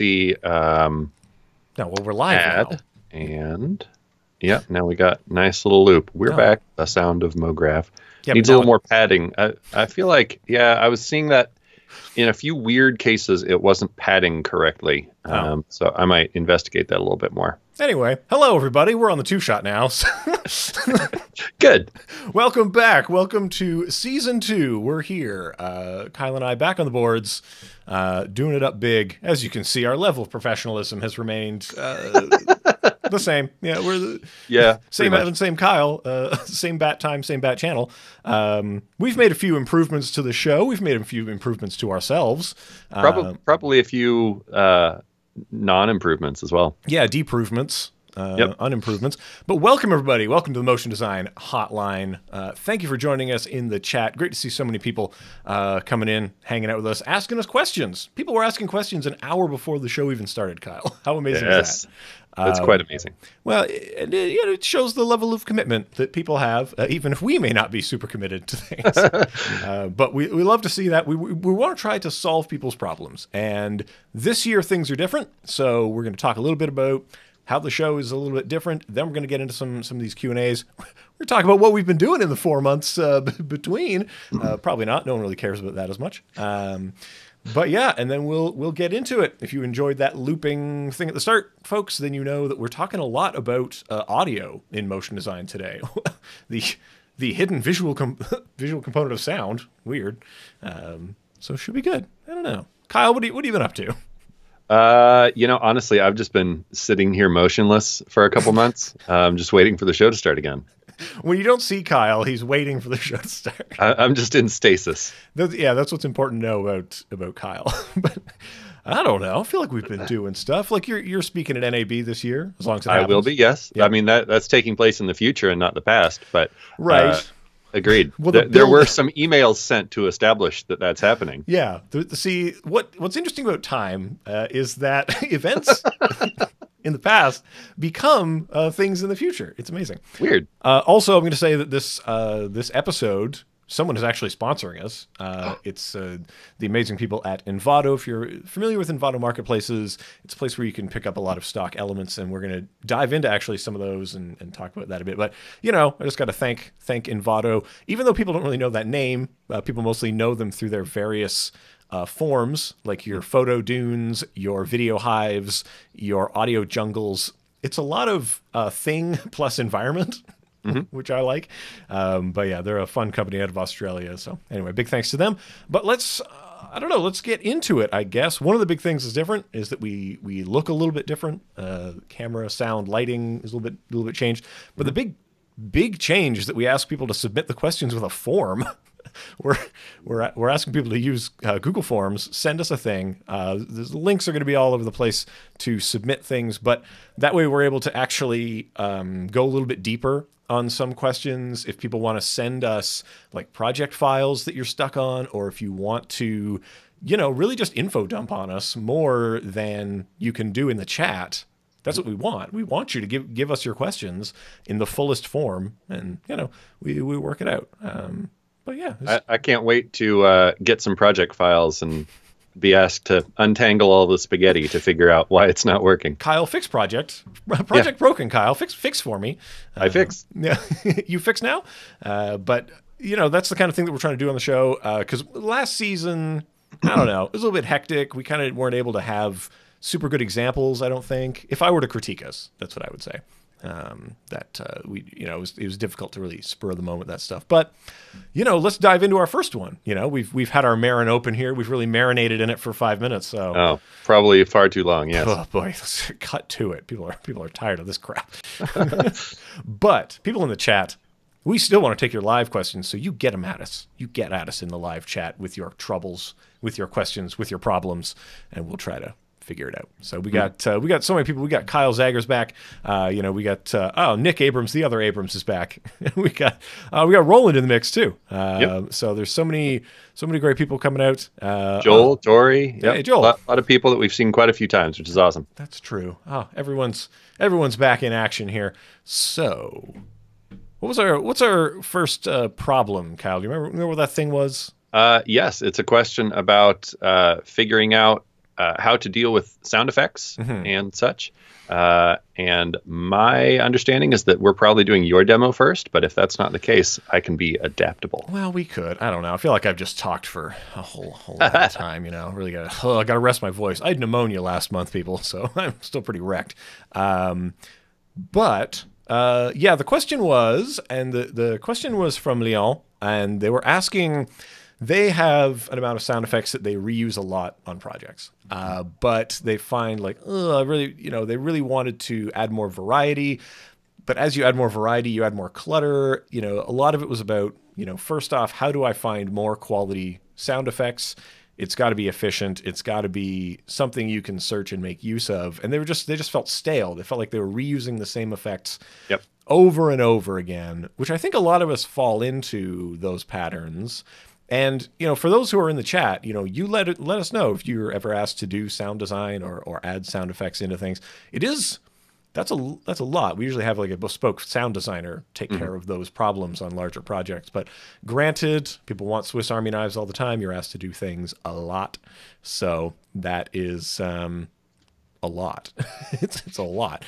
the No, well, we're live ad, now. and yeah, now we got nice little loop. We're back. The sound of mograph needs a little more padding. I feel like, yeah, I was seeing that in a few weird cases it wasn't padding correctly. So I might investigate that a little bit more. Anyway, hello everybody. We're on the two-shot now. Good. Welcome back. Welcome to season 2. We're here. Kyle and I back on the boards, doing it up big. As you can see, our level of professionalism has remained the same. Yeah, we're the same Kyle, same bat time, same bat channel. We've made a few improvements to the show. We've made a few improvements to ourselves. Probably a few non-improvements as well. Yeah, deprovements. Unimprovements. But welcome, everybody. Welcome to the Motion Design Hotline. Thank you for joining us in the chat. Great to see so many people coming in, hanging out with us, asking us questions. People were asking questions an hour before the show even started, Kyle. How amazing is that? That's quite amazing. Well, it shows the level of commitment that people have, even if we may not be super committed to things. But we love to see that. We want to try to solve people's problems. And this year, things are different. So we're going to talk a little bit about how the show is a little bit different. Then we're going to get into some of these Q&As. We're talking about what we've been doing in the 4 months between. Probably not. No one really cares about that as much. But yeah, and then we'll get into it. If you enjoyed that looping thing at the start, folks, then you know that we're talking a lot about audio in motion design today. the hidden visual component of sound. Weird. So it should be good. I don't know. Kyle, what have you been up to? Honestly, I've just been sitting here motionless for a couple months, just waiting for the show to start again. When you don't see Kyle, he's waiting for the show to start. I'm just in stasis. That's what's important to know about Kyle. But I don't know. I feel like we've been doing stuff. Like you're speaking at NAB this year, as long as it happens. I will be, yes. Yeah. I mean, that's taking place in the future and not the past. But right. Agreed. Well, there were some emails sent to establish that that's happening. Yeah. See, what's interesting about time is that events in the past become things in the future. It's amazing. Weird. Also, I'm going to say that this episode, someone is actually sponsoring us. It's the amazing people at Envato. If you're familiar with Envato Marketplaces, it's a place where you can pick up a lot of stock elements, and we're going to dive into actually some of those and talk about that a bit. But, I just got to thank Envato. Even though people don't really know that name, people mostly know them through their various forms, like your photo dunes, your video hives, your audio jungles. It's a lot of thing plus environment. Which I like. But yeah, they're a fun company out of Australia. So anyway, big thanks to them. But let's get into it, I guess. One of the big things that's different is that we look a little bit different. Camera, sound, lighting is a little bit changed. But the big change is that we ask people to submit the questions with a form. We're asking people to use Google Forms. Send us a thing. The links are going to be all over the place to submit things, but that way we're able to actually go a little bit deeper on some questions. If people want to send us like project files that you're stuck on, or if you want to, really just info dump on us more than you can do in the chat. That's what we want. We want you to give us your questions in the fullest form, and we work it out. But yeah, I can't wait to get some project files and be asked to untangle all the spaghetti to figure out why it's not working. Kyle, fix project broken. Kyle, fix for me. I fix. Yeah, you fix now. But that's the kind of thing that we're trying to do on the show. Because last season, I don't know, it was a little bit hectic. We kind of weren't able to have super good examples. I don't think. If I were to critique us, that's what I would say. It was difficult to really spur of the moment that stuff. But let's dive into our first one. We've had our marin open here. We've really marinated in it for 5 minutes. So probably far too long. Yes. Oh boy, let's cut to it. People are tired of this crap. But people in the chat, we still want to take your live questions. So you get them at us. You get at us in the live chat with your troubles, with your questions, with your problems, and we'll try to figure it out. So we got so many people. We got Kyle Zager's back. We got Nick Abrams, the other Abrams is back. we got Roland in the mix too. So there's so many great people coming out. Joel, Tori, yeah, Joel. A lot of people that we've seen quite a few times, which is awesome. That's true. Oh, everyone's back in action here. So what's our first problem, Kyle? Do you remember what that thing was? Yes, it's a question about figuring out how to deal with sound effects and such. And my understanding is that we're probably doing your demo first, but if that's not the case, I can be adaptable. Well, we could. I don't know. I feel like I've just talked for a whole lot of time, you know. Really I gotta rest my voice. I had pneumonia last month, people, so I'm still pretty wrecked. But the question was, and the question was from Lyon, and they were asking, they have an amount of sound effects that they reuse a lot on projects, but they find like, they really wanted to add more variety. But as you add more variety, you add more clutter. You know, a lot of it was about, first off, how do I find more quality sound effects? It's got to be efficient. It's got to be something you can search and make use of. And they just felt stale. They felt like they were reusing the same effects over and over again, which I think a lot of us fall into those patterns. And, for those who are in the chat, you let us know if you're ever asked to do sound design or add sound effects into things. That's a lot. We usually have like a bespoke sound designer take care of those problems on larger projects. But granted, people want Swiss Army knives all the time. You're asked to do things a lot. So that is a lot. it's a lot.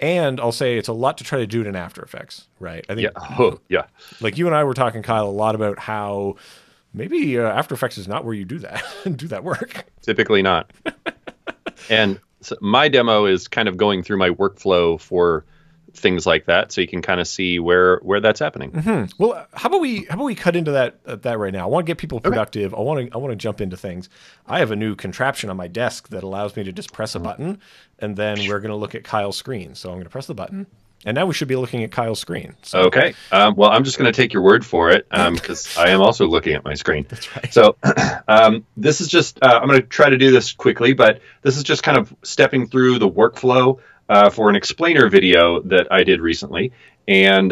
And I'll say it's a lot to try to do it in After Effects, right? I think, like you and I were talking, Kyle, a lot about how maybe After Effects is not where you do that work. Typically not. And so my demo is kind of going through my workflow for things like that, so you can kind of see where that's happening. Well, how about we cut into that right now? I want to get people productive. Okay. I want to jump into things. I have a new contraption on my desk that allows me to just press a button, and then we're going to look at Kyle's screen. So I'm going to press the button, and now we should be looking at Kyle's screen. So. Okay. Well, I'm just going to take your word for it because I am also looking at my screen. That's right. So this is just I'm going to try to do this quickly, but this is just kind of stepping through the workflow for an explainer video that I did recently. And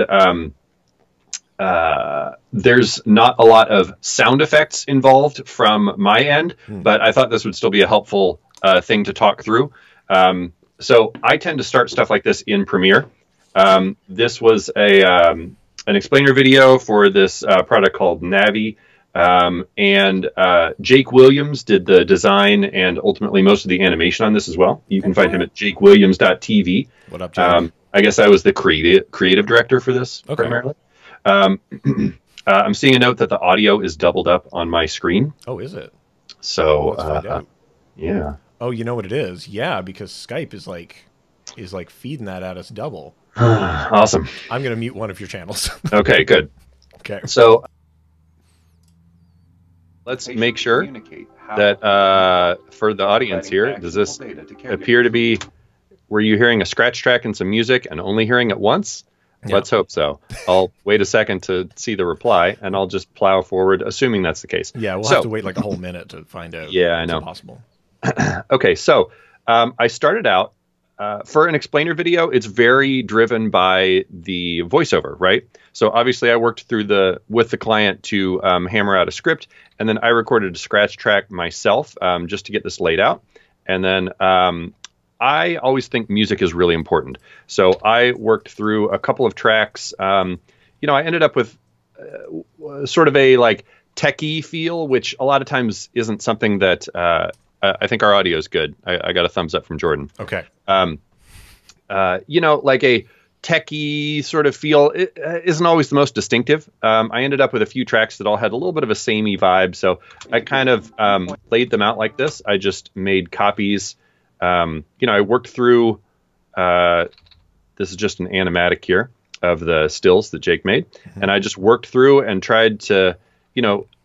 there's not a lot of sound effects involved from my end, but I thought this would still be a helpful thing to talk through. So I tend to start stuff like this in Premiere. This was an explainer video for this product called Navi. And Jake Williams did the design and ultimately most of the animation on this as well. You can find him at jakewilliams.tv. What up, Jake? I guess I was the creative director for this primarily. I'm seeing a note that the audio is doubled up on my screen. Oh, is it? So, yeah. Oh, you know what it is? Yeah, because Skype is like feeding that at us double. Awesome. I'm going to mute one of your channels. Okay, good. Okay. So let's make sure that for the audience here, does this appear to be, were you hearing a scratch track and some music and only hearing it once? Yeah. Let's hope so. I'll wait a second to see the reply, and I'll just plow forward, assuming that's the case. Yeah, we'll have to wait like a whole minute to find out. Yeah, I know. Impossible. Okay, so I started out for an explainer video. It's very driven by the voiceover, right? So obviously, I worked through with the client to hammer out a script, and then I recorded a scratch track myself just to get this laid out, and then. I always think music is really important. So I worked through a couple of tracks. I ended up with sort of a like techie feel, which a lot of times isn't something that I think our audio is good. I got a thumbs up from Jordan. Okay. Like a techie sort of feel it isn't always the most distinctive. I ended up with a few tracks that all had a little bit of a samey vibe. So I kind of laid them out like this. I just made copies. I worked through, this is just an animatic here of the stills that Jake made. Mm-hmm. And I just worked through and tried to,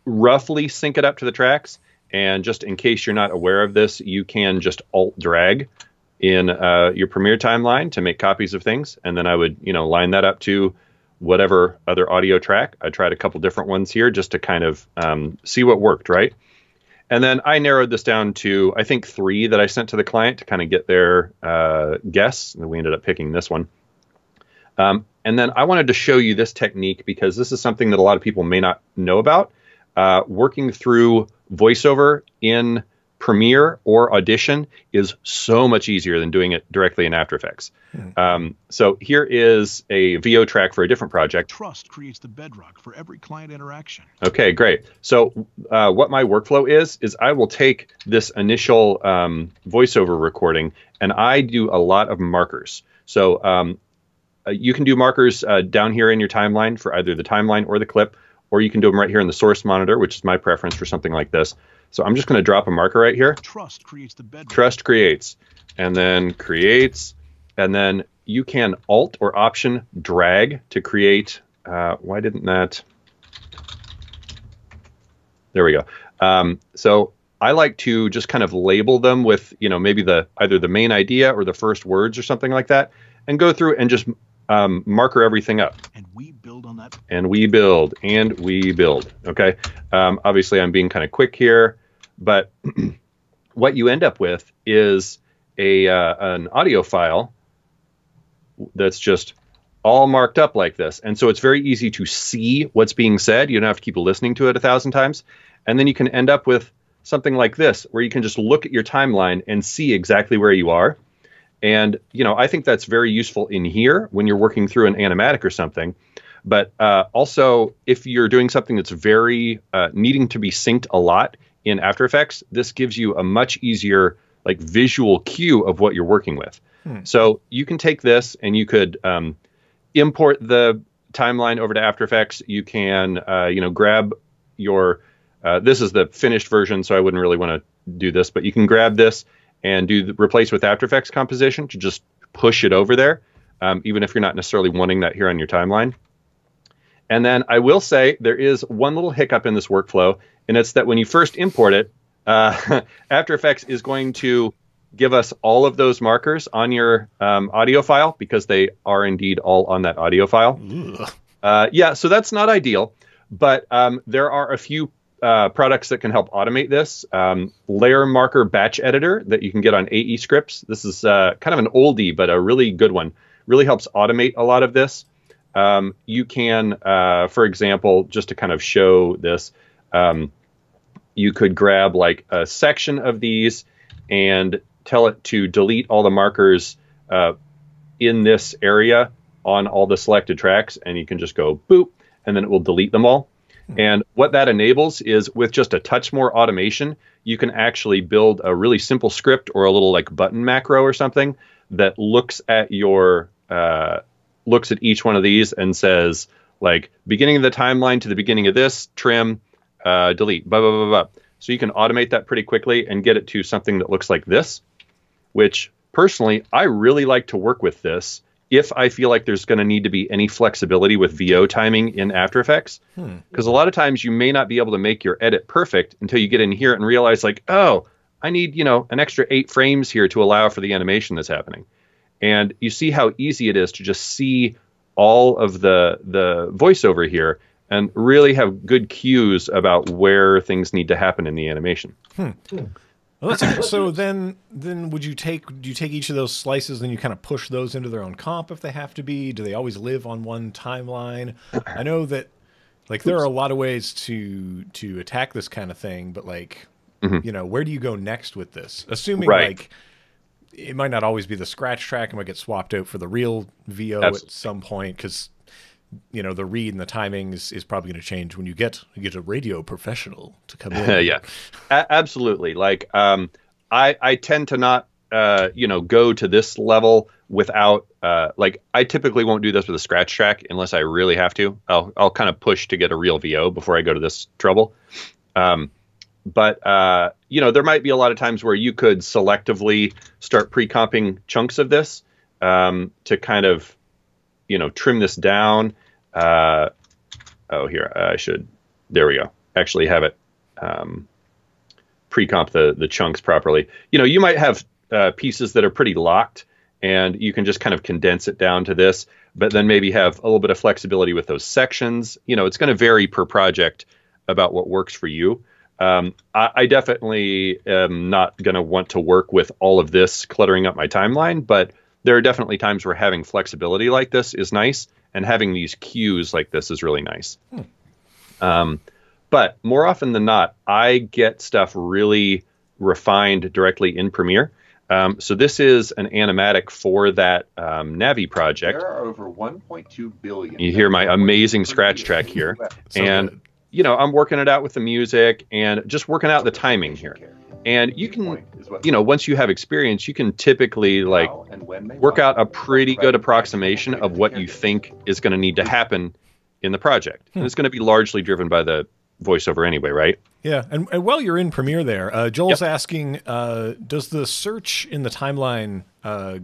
roughly sync it up to the tracks. And just in case you're not aware of this, you can just alt drag in your Premiere timeline to make copies of things. And then I would, line that up to whatever other audio track. I tried a couple different ones here just to kind of see what worked, right? And then I narrowed this down to, I think, 3 that I sent to the client to kind of get their guess. And then we ended up picking this one. And then I wanted to show you this technique because this is something that a lot of people may not know about. Working through voiceover in Premiere or Audition is so much easier than doing it directly in After Effects. So here is a VO track for a different project. Trust creates the bedrock for every client interaction. Okay, great. So what my workflow is I will take this initial voiceover recording and I do a lot of markers. So you can do markers down here in your timeline for either the timeline or the clip, or you can do them right here in the source monitor, which is my preference for something like this. So I'm just going to drop a marker right here. Trust creates the bedrock. Trust creates, and then creates, and then you can Alt or Option drag to create. Why didn't that? There we go. So I like to just kind of label them with, maybe either the main idea or the first words or something like that, and go through and just marker everything up. And we build on that. And we build, and we build. Okay. Obviously, I'm being kind of quick here, but what you end up with is an audio file that's just all marked up like this. And so it's very easy to see what's being said. You don't have to keep listening to it 1,000 times. And then you can end up with something like this, where you can just look at your timeline and see exactly where you are. And, I think that's very useful in here when you're working through an animatic or something. But also, if you're doing something that's very needing to be synced a lot in After Effects, this gives you a much easier visual cue of what you're working with. So you can take this and you could import the timeline over to After Effects. You can, grab your, this is the finished version, so I wouldn't really want to do this, but you can grab this and replace with After Effects composition to just push it over there, even if you're not necessarily wanting that here on your timeline. And then I will say there is one little hiccup in this workflow, and it's that when you first import it, After Effects is going to give us all of those markers on your audio file, because they are indeed all on that audio file. Yeah, so that's not ideal, but there are a few products that can help automate this. Layer Marker Batch Editor that you can get on AE Scripts. This is kind of an oldie, but a really good one. Really helps automate a lot of this. You can, for example, just to kind of show this, you could grab a section of these and tell it to delete all the markers in this area on all the selected tracks, and you can just go boop, and then it will delete them all. And what that enables is, with just a touch more automation, you can actually build a really simple script or a little button macro or something that looks at your looks at each one of these and says beginning of the timeline to the beginning of this, trim, delete, blah, blah, blah, blah. So you can automate that pretty quickly and get it to something that looks like this, which personally, I really like to work with this if I feel like there's going to need to be any flexibility with VO timing in After Effects. Because a lot of times you may not be able to make your edit perfect until you get in here and realize oh, I need, an extra 8 frames here to allow for the animation that's happening. And you see how easy it is to just see all of the voiceover here and really have good cues about where things need to happen in the animation. Well, so then do you take each of those slices and you kind of push those into their own comp if they have to be? Do they always live on one timeline? I know that there are a lot of ways to attack this kind of thing, but where do you go next with this? Assuming it might not always be the scratch track, it might get swapped out for the real VO at some point, because the read and the timing is probably going to change when you get a radio professional to come in. Yeah, absolutely. I tend to not, go to this level without, I typically won't do this with a scratch track unless I really have to. I'll kind of push to get a real VO before I go to this trouble. But there might be a lot of times where you could selectively start pre-comping chunks of this to kind of, trim this down. Here, I should, there we go. Actually have it pre-comp the chunks properly. You might have pieces that are pretty locked, and you can just kind of condense it down to this, but then maybe have a little bit of flexibility with those sections. It's going to vary per project about what works for you. I definitely am not going to want to work with all of this cluttering up my timeline, but there are definitely times where having flexibility like this is nice, and having these cues like this is really nice. But more often than not, I get stuff really refined directly in Premiere. So this is an animatic for that Navi project. There are over 1.2 billion. You hear my amazing scratch track here. And, you know, I'm working it out with the music and just working out the timing here. And you can, you know, once you have experience, you can typically like work out a pretty good approximation of what you think is going to need to happen in the project. And it's going to be largely driven by the voiceover anyway, right? Yeah, and while you're in Premiere there, Joel's asking, does the search in the timeline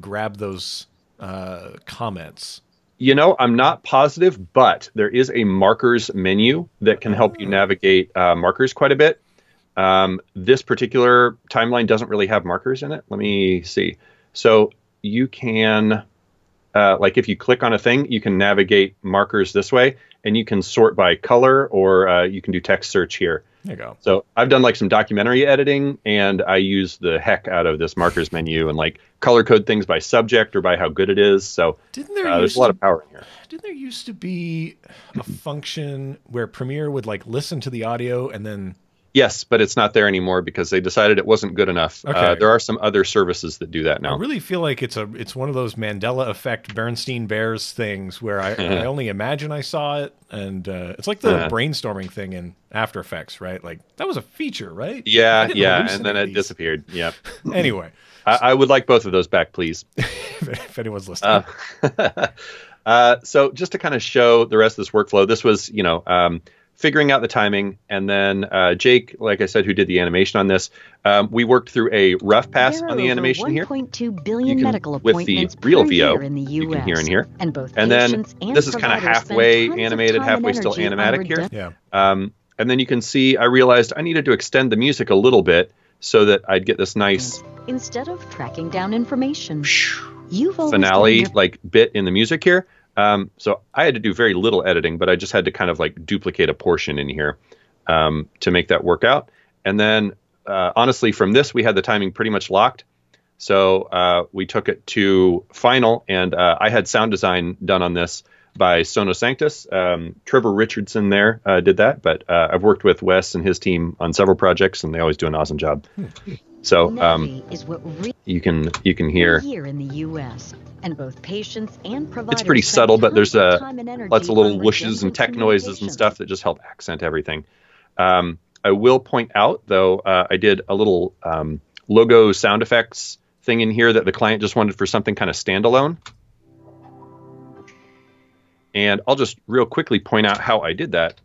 grab those comments? You know, I'm not positive, but there is a markers menu that can help you navigate markers quite a bit. This particular timeline doesn't really have markers in it. Let me see. So you can, like if you click on a thing, you can navigate markers this way, and you can sort by color, or you can do text search here. There you go. So I've done like some documentary editing, and I use the heck out of this markers menu and like color code things by subject or by how good it is. So there's a lot of power in here. Didn't there used to be a function where Premiere would like listen to the audio and then... Yes, but it's not there anymore because they decided it wasn't good enough. Okay. There are some other services that do that now. I really feel like it's one of those Mandela effect Bernstein Bears things where I only imagine I saw it, and it's like the brainstorming thing in After Effects, right? Like that was a feature, right? Yeah, and then it disappeared. Yeah. Anyway, I would like both of those back, please. if anyone's listening. So just to kind of show the rest of this workflow, this was, you know, figuring out the timing, and then Jake, like I said, who did the animation on this, we worked through a rough pass on the animation here. 1.2 billion medical with the appointments real per VO, year in the US, you can hear in here. And both and then patients and this is kind of providers halfway spend tons of animated, time halfway and still energy on animatic here. Yeah. And then you can see I realized I needed to extend the music a little bit so that I'd get this nice instead of tracking down information, you've always finale like bit in the music here. So I had to do very little editing, but I just had to kind of like duplicate a portion in here to make that work out. And then honestly, from this, we had the timing pretty much locked. So we took it to final, and I had sound design done on this by Sono Sanctus. Trevor Richardson there did that, but I've worked with Wes and his team on several projects, and they always do an awesome job. So you can hear here in the US. And both patients and providers it's pretty subtle, but there's lots of little on whooshes and tech noises and stuff that just help accent everything. I will point out, though, I did a little logo sound effects thing in here that the client just wanted for something kind of standalone. And I'll just real quickly point out how I did that.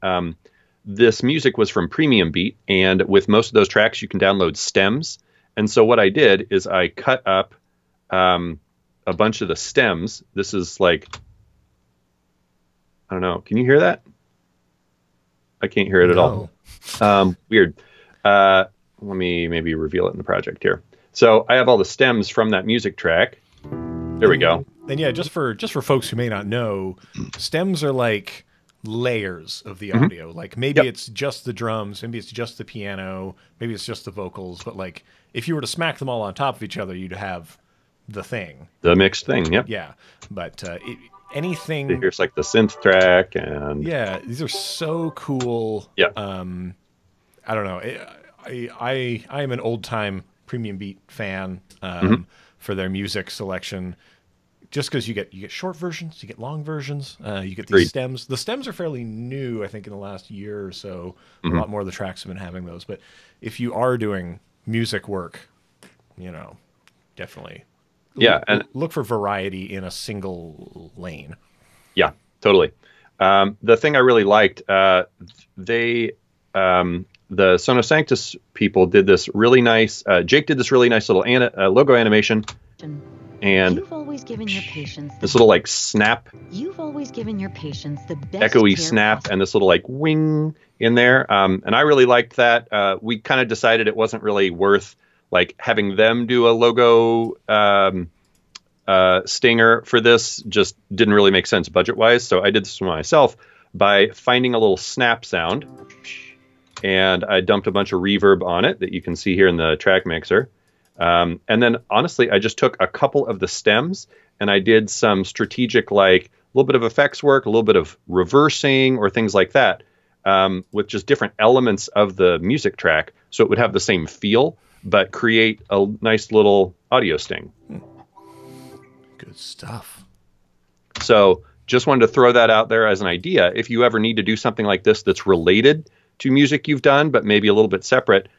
This music was from Premium Beat, and with most of those tracks, you can download stems. And so what I did is I cut up a bunch of the stems. This is like, I don't know. Can you hear that? I can't hear it at all. Weird. Let me maybe reveal it in the project here. So I have all the stems from that music track. There we go. And yeah, just for folks who may not know, stems are like layers of the audio. Like maybe it's just the drums, maybe it's just the piano, maybe it's just the vocals. But like if you were to smack them all on top of each other, you'd have the thing. The mixed thing, yep. Yeah, but anything... Here's like the synth track and... Yeah, these are so cool. Yeah. I don't know. I am an old-time Premium Beat fan for their music selection. Just because you get short versions, you get long versions, you get these stems. The stems are fairly new, I think, in the last year or so. A lot more of the tracks have been having those. But if you are doing music work, you know, definitely... Yeah, and look for variety in a single lane. Yeah, totally. The thing I really liked, the Sono Sanctus people did this really nice. Jake did this really nice little logo animation, and you've always given your patients this little like snap. You've always given your patients the best echoey snap, and this little like wing in there. And I really liked that. We kind of decided it wasn't really worth like having them do a logo stinger for this. Just didn't really make sense budget wise. So I did this myself by finding a little snap sound, and I dumped a bunch of reverb on it that you can see here in the track mixer. And then honestly, I just took a couple of the stems and I did some strategic, like a little bit of effects work, a little bit of reversing or things like that, with just different elements of the music track. So it would have the same feel, but create a nice little audio sting. Good stuff. So just wanted to throw that out there as an idea. If you ever need to do something like this that's related to music you've done, but maybe a little bit separate,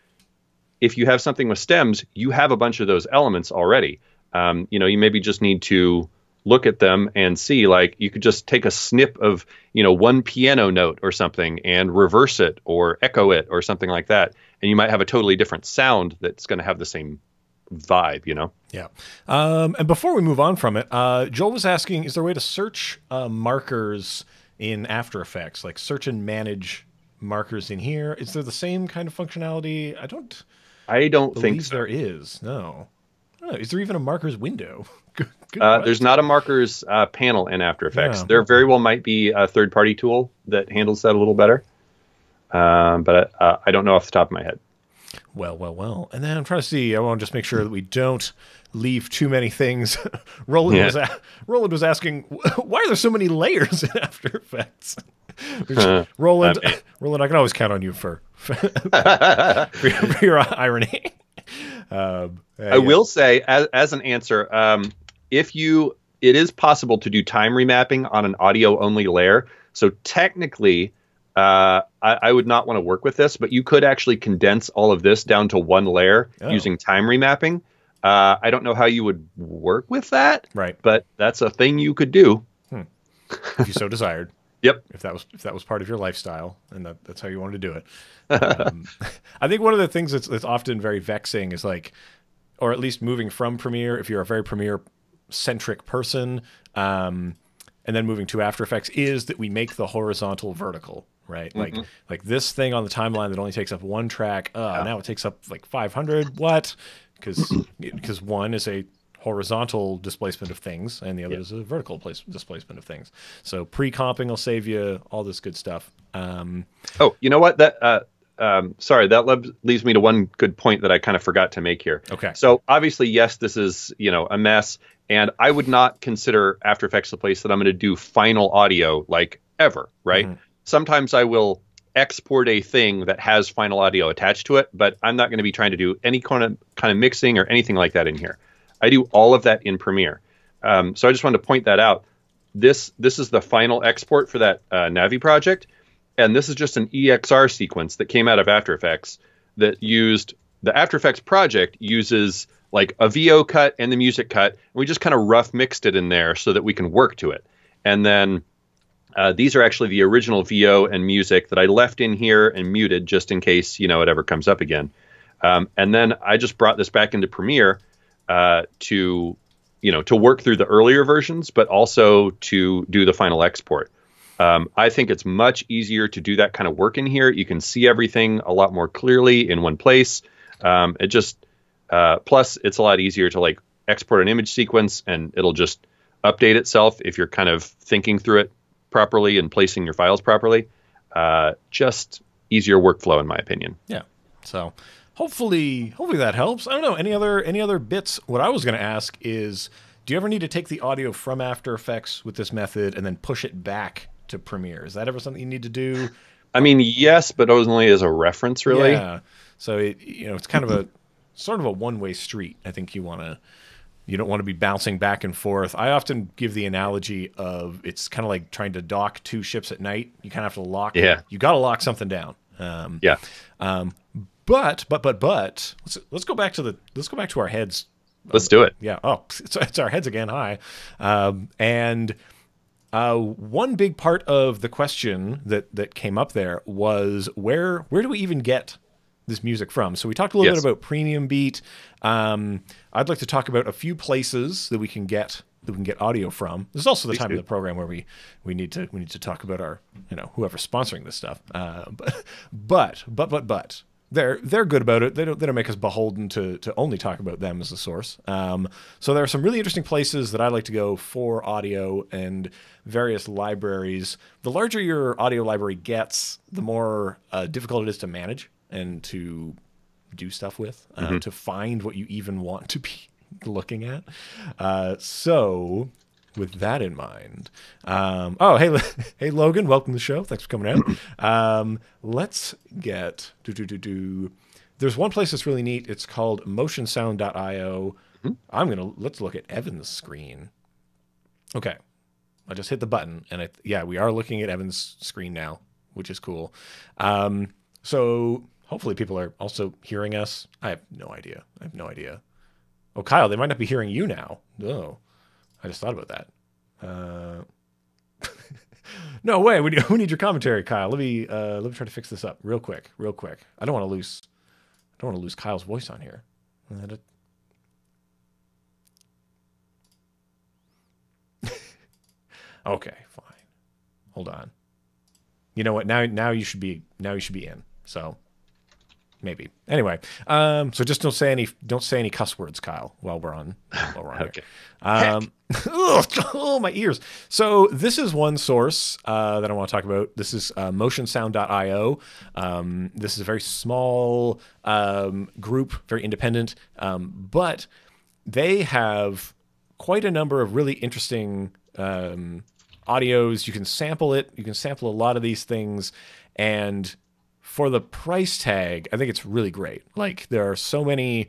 if you have something with stems, you have a bunch of those elements already. You maybe just need to look at them and see, like, you could just take a snip of, one piano note or something and reverse it or echo it or something like that. And you might have a totally different sound that's going to have the same vibe, Yeah. And before we move on from it, Joel was asking, is there a way to search markers in After Effects, like search and manage markers in here? Is there the same kind of functionality? I don't think so. There is. No. Oh, is there even a markers window? Good there's not a markers panel in After Effects. Yeah. There very well might be a third-party tool that handles that a little better, but I don't know off the top of my head. Well. And then I'm trying to see. I want to just make sure that we don't leave too many things. Roland was asking, why are there so many layers in After Effects? Roland, I can always count on you for your irony. I will say, as an answer, it is possible to do time remapping on an audio only layer. So technically, I would not want to work with this, but you could actually condense all of this down to one layer using time remapping. I don't know how you would work with that, right? But that's a thing you could do if you so desired. Yep. If that was part of your lifestyle and that's how you wanted to do it. I think one of the things that's often very vexing is like, or at least moving from Premiere, if you're a very Premiere centric person, and then moving to After Effects, is that we make the horizontal vertical, right? Mm-hmm. Like this thing on the timeline that only takes up one track. Now it takes up like 500. What? Because one is a horizontal displacement of things, and the other is a vertical displacement of things. So pre-comping will save you all this good stuff. You know what? Sorry, that leads me to one good point that I kind of forgot to make here. Okay. So obviously, yes, this is a mess, and I would not consider After Effects the place that I'm going to do final audio like ever, right? Mm-hmm. Sometimes I will export a thing that has final audio attached to it, but I'm not going to be trying to do any kind of mixing or anything like that in here. I do all of that in Premiere. So I just wanted to point that out. This is the final export for that Navi project. And this is just an EXR sequence that came out of After Effects that used the After Effects project uses like a VO cut and the music cut. And we just kind of rough mixed it in there so that we can work to it. And then these are actually the original VO and music that I left in here and muted just in case, it ever comes up again. And then I just brought this back into Premiere to work through the earlier versions, but also to do the final export. I think it's much easier to do that kind of work in here. You can see everything a lot more clearly in one place. Plus it's a lot easier to like export an image sequence and it'll just update itself if you're kind of thinking through it properly and placing your files properly. Just easier workflow in my opinion. Yeah. So hopefully that helps. I don't know. Any other bits? What I was going to ask is, do you ever need to take the audio from After Effects with this method and then push it back to Premiere? Is that ever something you need to do? I mean, yes, but only as a reference, really. Yeah. So it's kind of a sort of a one-way street. I think you don't want to be bouncing back and forth. I often give the analogy of it's kind of like trying to dock two ships at night. You kind of have to lock. Yeah. You got to lock something down. Yeah. But let's go back to our heads. Let's do it. Yeah. Oh, it's our heads again. Hi. And one big part of the question that came up there was where do we even get this music from? So we talked a little bit about Premium Beat. I'd like to talk about a few places that we can get audio from. This is also the time of the program where we need to talk about our whoever's sponsoring this stuff. But they're good about it. They don't make us beholden to only talk about them as a source. So there are some really interesting places that I like to go for audio and various libraries. The larger your audio library gets, the more difficult it is to manage and to do stuff with, to find what you even want to be looking at. So with that in mind, hey Logan, welcome to the show. Thanks for coming out. Let's get There's one place that's really neat. It's called motionsound.io. Let's look at Evan's screen. Okay. I just hit the button, and we are looking at Evan's screen now, which is cool. So hopefully people are also hearing us. I have no idea. Oh, Kyle, they might not be hearing you now. Oh, I just thought about that. No way. We need your commentary, Kyle. Let me try to fix this up real quick. I don't want to lose Kyle's voice on here. Okay, fine. Hold on. You know what? Now you should be in. So maybe. Anyway, so just don't say any cuss words, Kyle, while we're on okay. Here. Oh, my ears. So this is one source that I want to talk about. This is motionsound.io. This is a very small group, very independent, but they have quite a number of really interesting audios. You can sample it. You can sample a lot of these things, and for the price tag, I think it's really great. Like, there are so many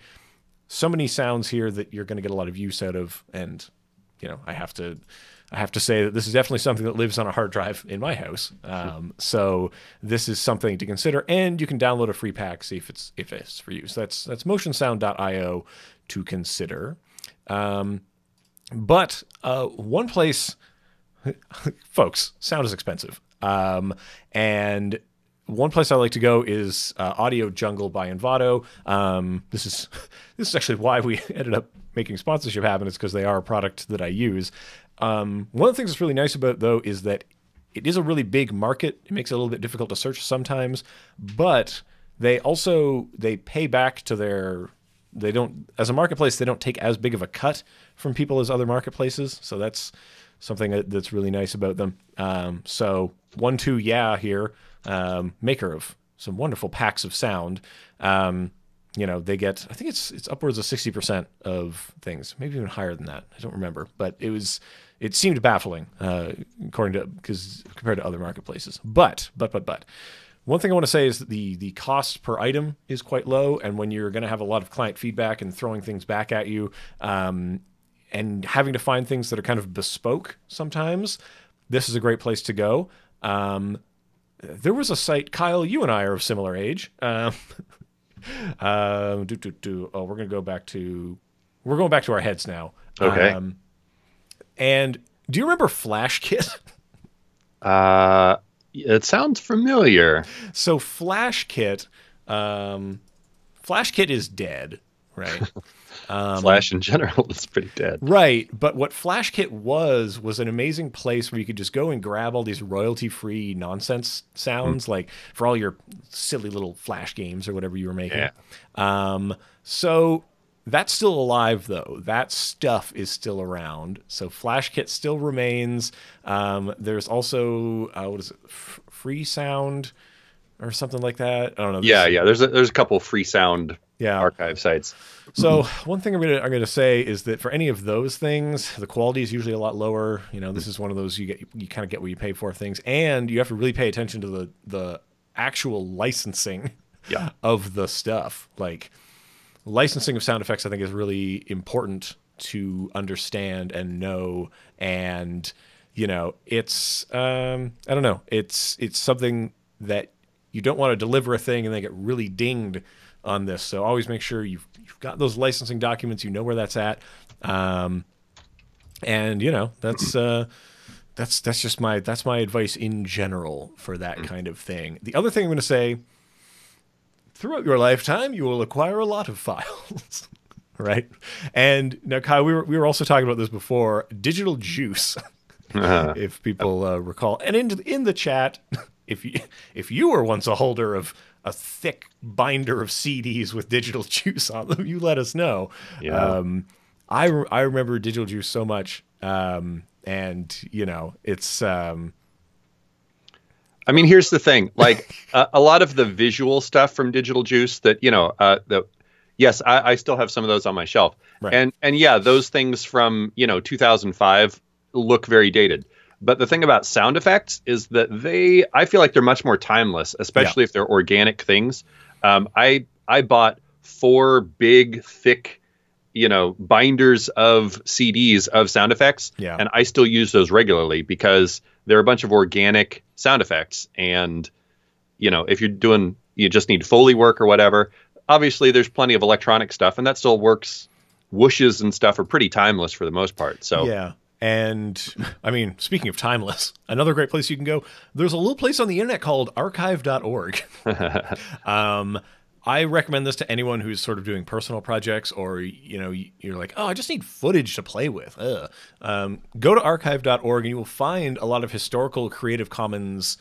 sounds here that you're going to get a lot of use out of, and I have to say that this is definitely something that lives on a hard drive in my house. So this is something to consider, and you can download a free pack, see if it's for you. So that's motionsound.io to consider. But one place, folks, sound is expensive. And one place I like to go is Audio Jungle by Envato. This is actually why we ended up making sponsorship happen. It's because they are a product that I use. One of the things that's really nice about it, though, is that it is a really big market. It makes it a little bit difficult to search sometimes, but they pay back to as a marketplace, they don't take as big of a cut from people as other marketplaces. So that's something that's really nice about them. So 1-2 here, maker of some wonderful packs of sound. They get, I think it's upwards of 60% of things, maybe even higher than that. I don't remember, but it seemed baffling, compared to other marketplaces. But one thing I want to say is that the cost per item is quite low, and when you're going to have a lot of client feedback and throwing things back at you, and having to find things that are kind of bespoke sometimes, this is a great place to go. There was a site, Kyle, you and I are of similar age. We're going back to our heads now. Okay. And do you remember FlashKit? It sounds familiar. So FlashKit is dead, right? Flash in general is pretty dead. Right, but what FlashKit was an amazing place where you could just go and grab all these royalty-free nonsense sounds, like for all your silly little Flash games or whatever you were making. Yeah. So that's still alive, though. That stuff is still around. So FlashKit still remains. There's also, Free Sound or something like that. I don't know. Yeah. There's a couple free sound archive sites. So one thing I'm gonna say is that for any of those things, the quality is usually a lot lower. This is one of those you kind of get what you pay for things, and you have to really pay attention to the actual licensing of the stuff. Like, licensing of sound effects, I think, is really important to understand and know. And it's I don't know, it's something that you don't want to deliver a thing and then get really dinged on this. So always make sure you've got those licensing documents, where that's at. And that's just my advice in general for that kind of thing. The other thing I'm going to say, throughout your lifetime, you will acquire a lot of files, right? And now, Kyle, we were also talking about this before, digital juice, if people recall. And in the chat, if you were once a holder of a thick binder of CDs with digital juice on them, you let us know. Yeah. I remember digital juice so much, and it's. I mean, here's the thing: like a lot of the visual stuff from digital juice that yes, I still have some of those on my shelf, right. And yeah, those things from 2005 look very dated. But the thing about sound effects is that I feel like they're much more timeless, especially if they're organic things. I I bought 4 big, thick, binders of CDs of sound effects. Yeah. And I still use those regularly because they're a bunch of organic sound effects. And, if you just need Foley work or whatever, obviously there's plenty of electronic stuff and that still works. Whooshes and stuff are pretty timeless for the most part. So yeah. And I mean, speaking of timeless, another great place you can go, there's a little place on the internet called archive.org. I recommend this to anyone who's sort of doing personal projects, or, you're like, oh, I just need footage to play with. Go to archive.org and you will find a lot of historical Creative Commons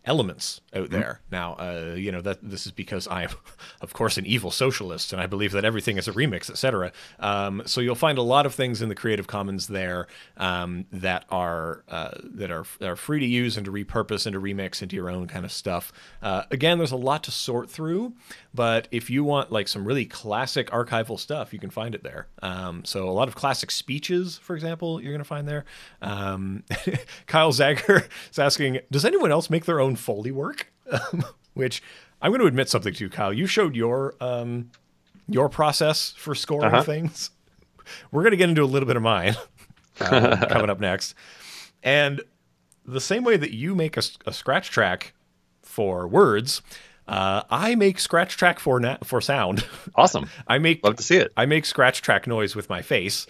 elements out there. Now, that this is because I'm, of course, an evil socialist, and I believe that everything is a remix, etc. So you'll find a lot of things in the Creative Commons there that are free to use and to repurpose and to remix into your own kind of stuff. Again, there's a lot to sort through, but if you want like some really classic archival stuff, you can find it there. So a lot of classic speeches, for example, you're going to find there. Kyle Zager is asking, does anyone else make their own Foley work? Which I'm going to admit something to you, Kyle. You showed your process for scoring things. We're going to get into a little bit of mine coming up next. And the same way that you make a scratch track for words, I make scratch track for sound. Awesome. Love to see it. I make scratch track noise with my face.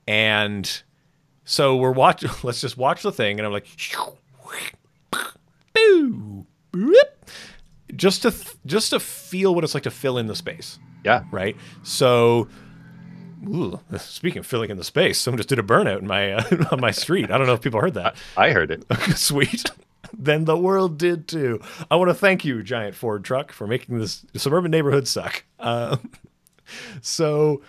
And so let's just watch the thing, and I'm like, boo, just to feel what it's like to fill in the space. Yeah. Right. So, speaking of filling in the space, someone just did a burnout in my on my street. I don't know if people heard that. I heard it. Sweet. Then the world did too. I want to thank you, giant Ford truck, for making this suburban neighborhood suck. So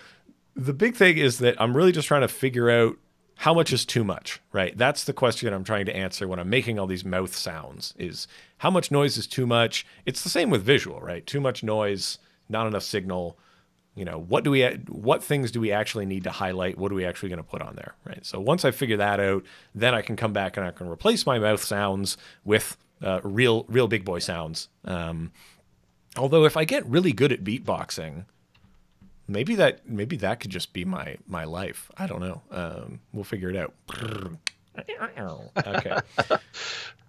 the big thing is that I'm really just trying to figure out how much is too much, right? That's the question I'm trying to answer when I'm making all these mouth sounds, is how much noise is too much? It's the same with visual, right? Too much noise, not enough signal. What things do we actually need to highlight? What are we actually going to put on there, right? So once I figure that out, then I can come back and I can replace my mouth sounds with real big boy sounds. Although if I get really good at beatboxing, maybe that could just be my life. I don't know. We'll figure it out. Okay.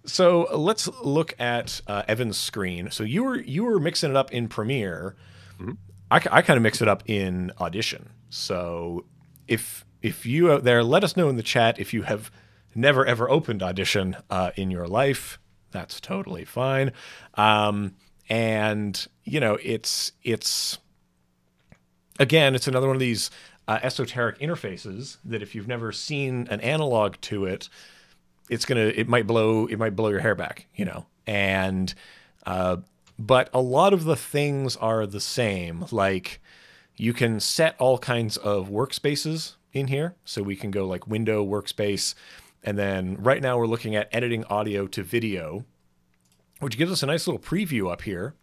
So let's look at Evan's screen. So you were mixing it up in Premiere. Mm-hmm. I kind of mix it up in Audition. So if you out there, let us know in the chat if you have never ever opened Audition in your life. That's totally fine. And it's again, it's another one of these esoteric interfaces that if you've never seen an analog to it, it might blow your hair back, and but a lot of the things are the same. Like you can set all kinds of workspaces in here. So we can go like window workspace. And then right now we're looking at editing audio to video, which gives us a nice little preview up here.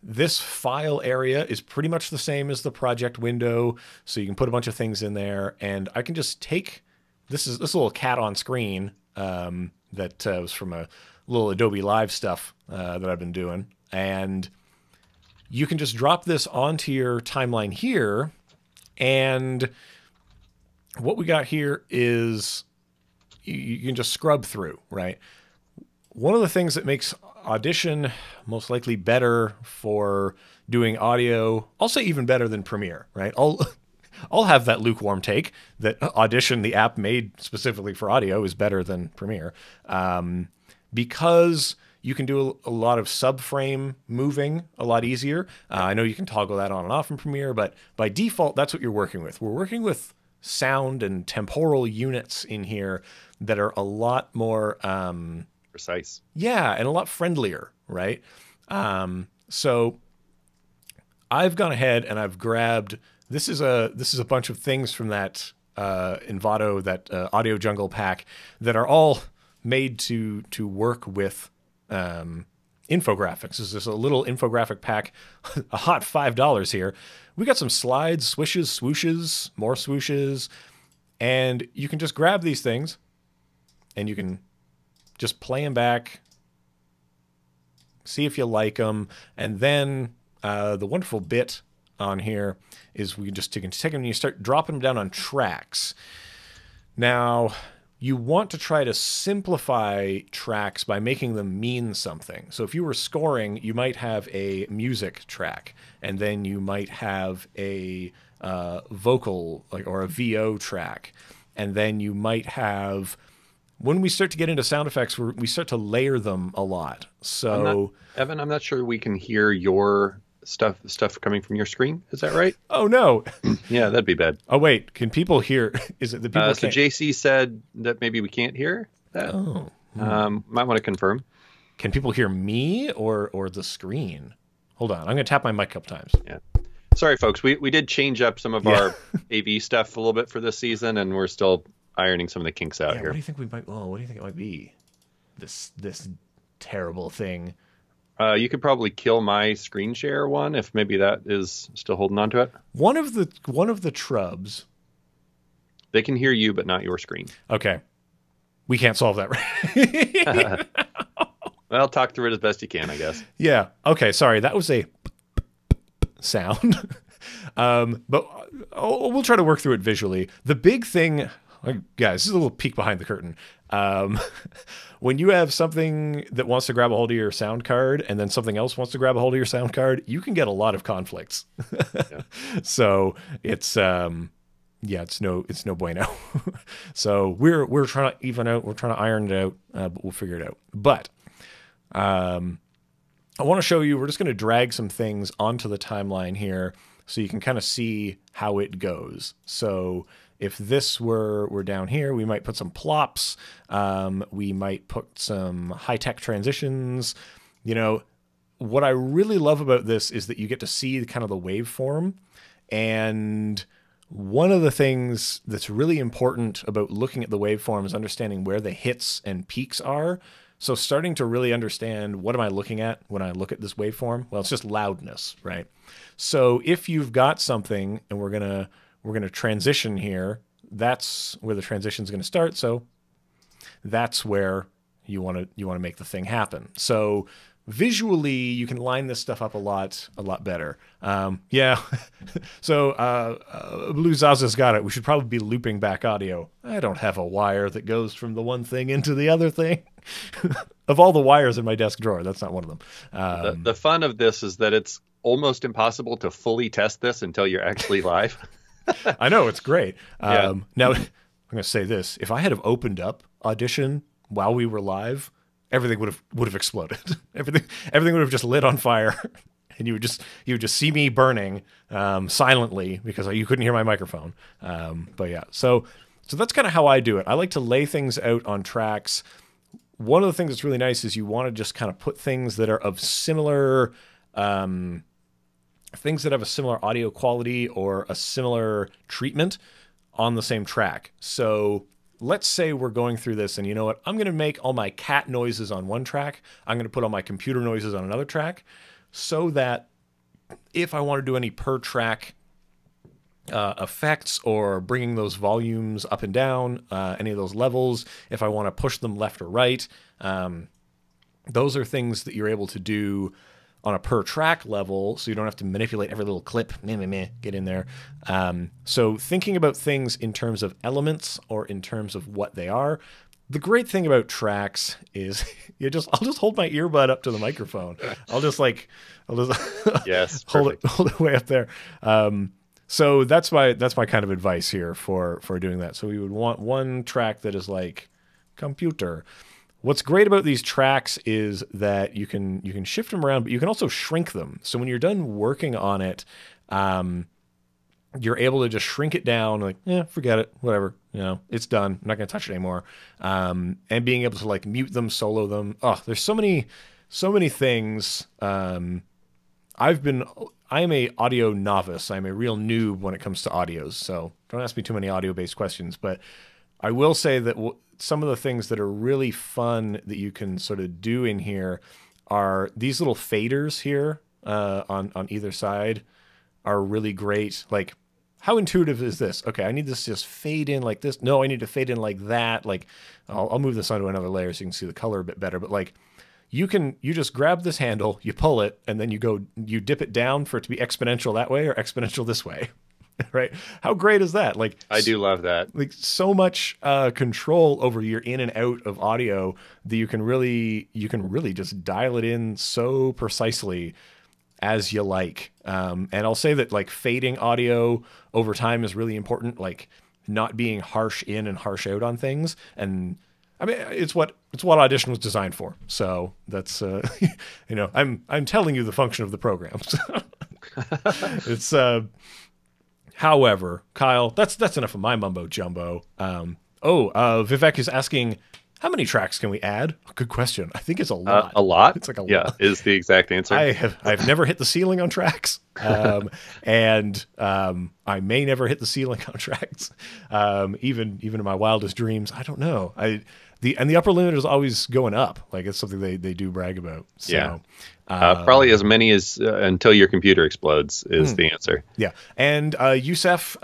This file area is pretty much the same as the project window. So you can put a bunch of things in there, and I can just take this little cat on screen that was from a little Adobe Live stuff that I've been doing. And you can just drop this onto your timeline here. And what we got here is you can just scrub through, right? One of the things that makes Audition most likely better for doing audio, I'll say even better than Premiere, right? I'll have that lukewarm take that Audition, the app made specifically for audio, is better than Premiere, because you can do a lot of subframe moving a lot easier. I know you can toggle that on and off in Premiere, but by default, that's what you're working with. We're working with sound and temporal units in here that are a lot more precise. Yeah, and a lot friendlier, right? So I've gone ahead and I've grabbed, this is a bunch of things from that Envato, that Audio Jungle pack that are all made to work with infographics. This is a little infographic pack, a hot $5 here. We got some slides, swishes, swooshes, more swooshes, and you can just grab these things and you can just play them back see if you like them, and then the wonderful bit on here is we can just take them and you start dropping them down on tracks. Now, you want to try to simplify tracks by making them mean something. So if you were scoring, you might have a music track, and then you might have a vocal or a VO track, and then you might have, when we start to get into sound effects, we start to layer them a lot. So Evan, I'm not sure we can hear your stuff coming from your screen. Is that right? Oh no. Yeah, that'd be bad. Oh wait, can people hear? Is it the people? So JC said that maybe we can't hear that. Oh. Might want to confirm. Can people hear me or the screen? Hold on, I'm going to tap my mic a couple times. Yeah. Sorry, folks. We did change up some of our AV stuff a little bit for this season, and we're still ironing some of the kinks out here. What do you think we might? Oh, what do you think it might be? This terrible thing. You could probably kill my screen share one if maybe that is still holding on to it. One of the trubs. They can hear you, but not your screen. Okay, we can't solve that, right? Well, talk through it as best you can, I guess. Yeah. Okay. Sorry, that was a sound. But we'll try to work through it visually. The big thing, guys, this is a little peek behind the curtain. When you have something that wants to grab a hold of your sound card and then something else wants to grab a hold of your sound card, you can get a lot of conflicts. Yeah. So it's it's no bueno. So we're trying to even out, we're trying to iron it out, but we'll figure it out. But I want to show you, we're just going to drag some things onto the timeline here so you can kind of see how it goes. So if this were down here, we might put some plops. We might put some high-tech transitions. You know, what I really love about this is that you get to see kind of the waveform. And one of the things that's really important about looking at the waveform is understanding where the hits and peaks are. So starting to really understand, what am I looking at when I look at this waveform? Well, it's just loudness, right? So if you've got something and we're gonna transition here, that's where the transition is going to start. So that's where you want to make the thing happen. So visually, you can line this stuff up a lot better. Yeah. So Blue Zaza's got it. We should probably be looping back audio. I don't have a wire that goes from the one thing into the other thing. Of all the wires in my desk drawer, that's not one of them. The fun of this is that it's almost impossible to fully test this until you're actually live. I know, it's great. Yeah. Now, I'm going to say this. If I had have opened up Audition while we were live, everything would have exploded. everything would have just lit on fire, and you would just see me burning silently because you couldn't hear my microphone. But yeah, so that's kind of how I do it. I like to lay things out on tracks. One of the things that's really nice is you want to just kind of put things that are of similar things that have a similar audio quality or a similar treatment on the same track. So let's say we're going through this and you know what? I'm going to make all my cat noises on one track. I'm going to put all my computer noises on another track so that if I want to do any per track effects or bringing those volumes up and down, any of those levels, if I want to push them left or right, those are things that you're able to do on a per track level, so you don't have to manipulate every little clip, get in there. So thinking about things in terms of elements or in terms of what they are, the great thing about tracks is I'll just hold my earbud up to the microphone. I'll just yes, hold it way up there. So that's my kind of advice here for doing that. So we would want one track that is like computer. What's great about these tracks is that you can shift them around, but you can also shrink them. So when you're done working on it, you're able to just shrink it down, like, forget it, whatever, it's done. I'm not going to touch it anymore. And being able to like mute them, solo them. Oh, there's so many things. I am a audio novice. I'm a real noob when it comes to audios. So don't ask me too many audio-based questions, but I will say that some of the things that are really fun that you can sort of do in here are these little faders here on either side are really great. Like, how intuitive is this? Okay, I need this to just fade in like this. No, I need to fade in like that. Like, I'll move this onto another layer so you can see the color a bit better. But like, you just grab this handle, you pull it, and then you dip it down for it to be exponential that way or exponential this way. Right? How great is that? Like, I do love that. Like, so much control over your in and out of audio that you can really just dial it in so precisely as you like. And I'll say that, like, fading audio over time is really important, like not being harsh in and harsh out on things. And I mean, it's what Audition was designed for. So that's I'm telling you the function of the program. It's however, Kyle, that's enough of my mumbo jumbo. Vivek is asking, how many tracks can we add? Good question. I think it's a lot. A lot? It's like a lot. Yeah, is the exact answer. I've never hit the ceiling on tracks, and I may never hit the ceiling on tracks, even in my wildest dreams. I don't know. The upper limit is always going up. Like, it's something they do brag about. So, yeah. Probably as many as until your computer explodes is the answer. Yeah. And Yusef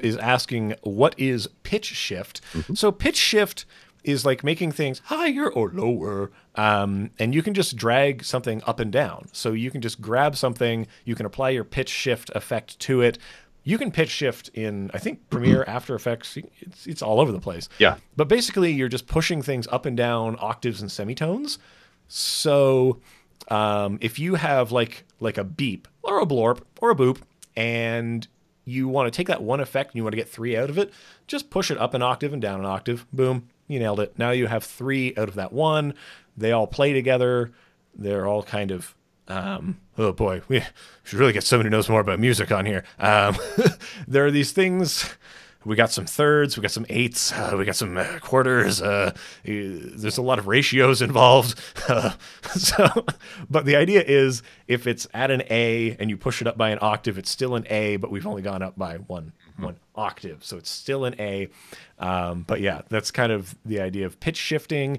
is asking, what is pitch shift? Mm-hmm. So pitch shift is like making things higher or lower, and you can just drag something up and down. So you can just grab something, you can apply your pitch shift effect to it. You can pitch shift in, I think, Premiere, After Effects. It's all over the place. Yeah. But basically, you're just pushing things up and down octaves and semitones. So if you have like a beep or a blorp or a boop, and you want to take that one effect and you want to get 3 out of it, just push it up an octave and down an octave. Boom. You nailed it. Now you have 3 out of that 1. They all play together. They're all kind of, oh boy, we should really get someone who knows more about music on here. There are these things. We got some thirds, we got some eighths, we got some quarters. There's a lot of ratios involved. But the idea is, if it's at an A and you push it up by an octave, it's still an A, but we've only gone up by one octave, so it's still an A. But yeah, that's kind of the idea of pitch shifting.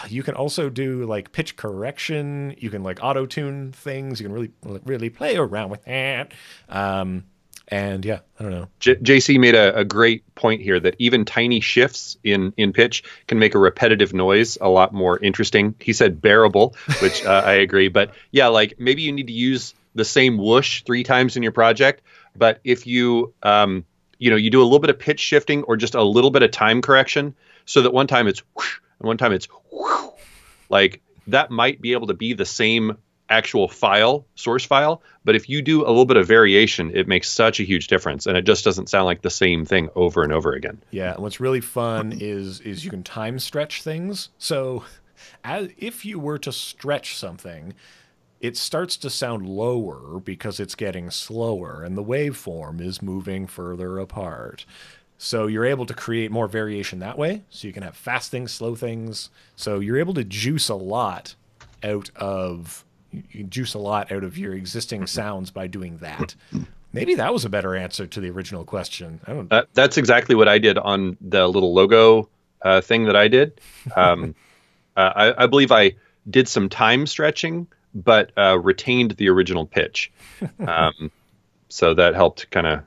You can also do like pitch correction. You can like auto tune things. You can really play around with that. And yeah, I don't know. JC made a great point here that even tiny shifts in pitch can make a repetitive noise a lot more interesting. He said bearable, which I agree. But yeah, like maybe you need to use the same whoosh 3 times in your project. But if you, you do a little bit of pitch shifting or just a little bit of time correction, so that one time it's whoosh and one time it's whoosh, like that might be able to be the same actual source file, but if you do a little bit of variation, it makes such a huge difference, and it just doesn't sound like the same thing over and over again. Yeah, and what's really fun is you can time stretch things. So if you were to stretch something, it starts to sound lower because it's getting slower, and the waveform is moving further apart. So you're able to create more variation that way. So you can have fast things, slow things. So you're able to juice a lot out of your existing sounds by doing that. Maybe that was a better answer to the original question. I don't. That's exactly what I did on the little logo thing that I did. I believe I did some time stretching, but retained the original pitch. So that helped kind of,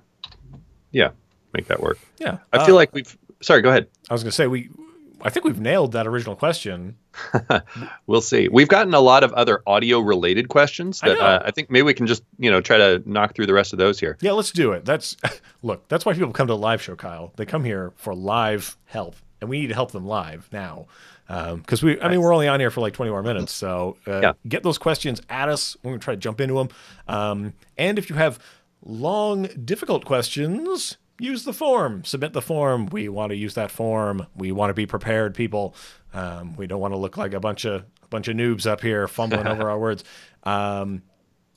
make that work. Yeah. I feel like sorry, go ahead. I was going to say, I think we've nailed that original question. We'll see. We've gotten a lot of other audio related questions that I think maybe we can just, try to knock through the rest of those here. Yeah, let's do it. That's why people come to a live show, Kyle. They come here for live help, and we need to help them live now. Because we're only on here for like 20 more minutes. So get those questions at us. We're going to try to jump into them. And if you have long, difficult questions, use the form. Submit the form. We want to use that form. We want to be prepared, people. We don't want to look like a bunch of noobs up here fumbling over our words.